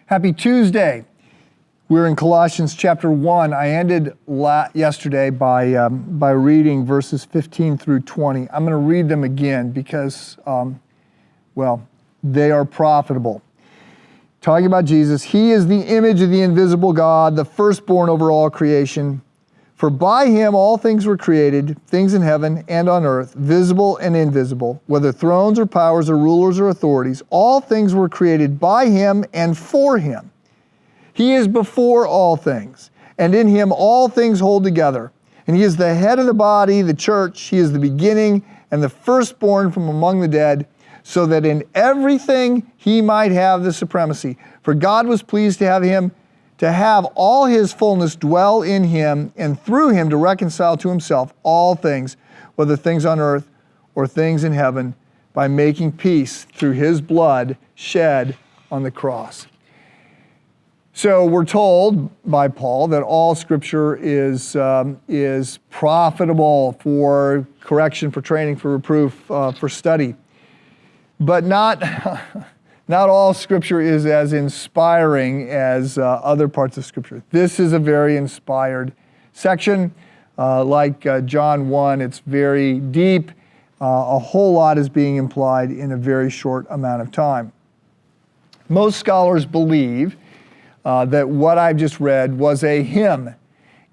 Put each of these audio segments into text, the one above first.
Happy Tuesday. We're in Colossians chapter 1. I ended yesterday by reading verses 15 through 20. I'm going to read them again because, they are profitable. Talking about Jesus, He is the image of the invisible God, the firstborn over all creation. For by Him all things were created, things in heaven and on earth, visible and invisible, whether thrones or powers or rulers or authorities. All things were created by Him and for Him. He is before all things, and in Him all things hold together. And He is the head of the body, the church. He is the beginning and the firstborn from among the dead, so that in everything He might have the supremacy. For God was pleased to have all His fullness dwell in Him, and through Him to reconcile to Himself all things, whether things on earth or things in heaven, by making peace through His blood shed on the cross. So we're told by Paul that all Scripture is profitable for correction, for training, for reproof, for study. But not all Scripture is as inspiring as other parts of Scripture. This is a very inspired section. Like John 1, it's very deep. A whole lot is being implied in a very short amount of time. Most scholars believe that what I've just read was a hymn,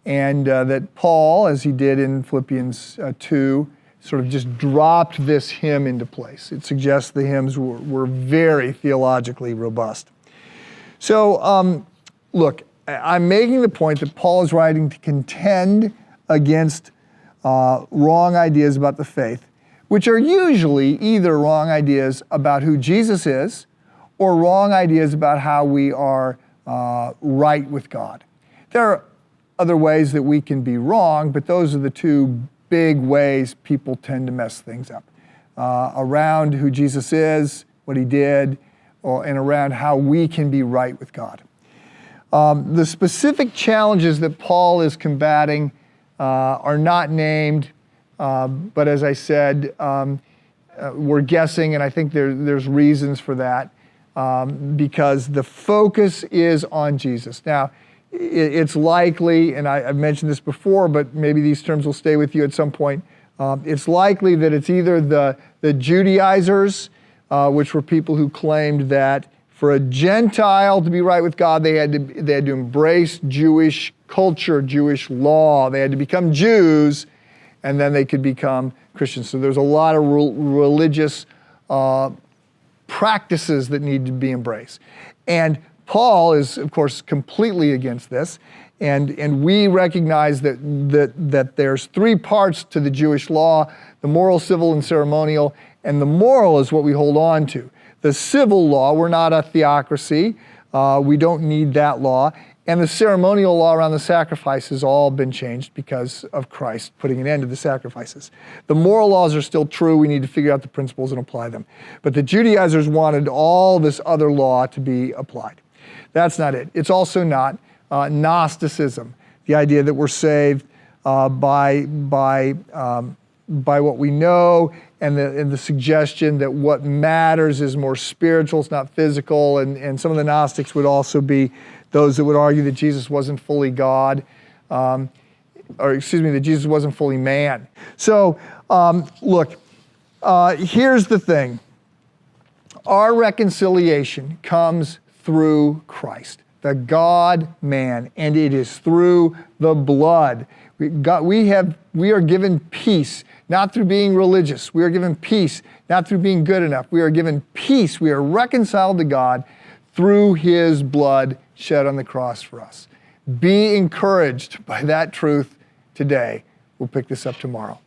and that Paul, as he did in Philippians 2, sort of just dropped this hymn into place. It suggests the hymns were very theologically robust. So, look, I'm making the point that Paul is writing to contend against wrong ideas about the faith, which are usually either wrong ideas about who Jesus is or wrong ideas about how we are right with God. There are other ways that we can be wrong, but those are the two big ways people tend to mess things up. Around who Jesus is, what He did, and around how we can be right with God. The specific challenges that Paul is combating are not named, but as I said, we're guessing, and I think there's reasons for that, because the focus is on Jesus. Now, it's likely, and I've mentioned this before, but maybe these terms will stay with you at some point. It's likely that it's either the Judaizers, which were people who claimed that for a Gentile to be right with God, they had to embrace Jewish culture, Jewish law. They had to become Jews, and then they could become Christians. So there's a lot of religious practices that need to be embraced. And Paul is, of course, completely against this, and we recognize that there's three parts to the Jewish law: the moral, civil, and ceremonial, and the moral is what we hold on to. The civil law, we're not a theocracy, we don't need that law, and the ceremonial law around the sacrifice has all been changed because of Christ putting an end to the sacrifices. The moral laws are still true, we need to figure out the principles and apply them. But the Judaizers wanted all this other law to be applied. That's not it. It's also not Gnosticism, the idea that we're saved by what we know, and the suggestion that what matters is more spiritual, it's not physical, and some of the Gnostics would also be those that would argue that Jesus wasn't fully God, that Jesus wasn't fully man. So, look, here's the thing. Our reconciliation comes through Christ, the God-man, and it is through the blood. We are given peace, not through being religious. We are given peace, not through being good enough. We are given peace. We are reconciled to God through His blood shed on the cross for us. Be encouraged by that truth today. We'll pick this up tomorrow.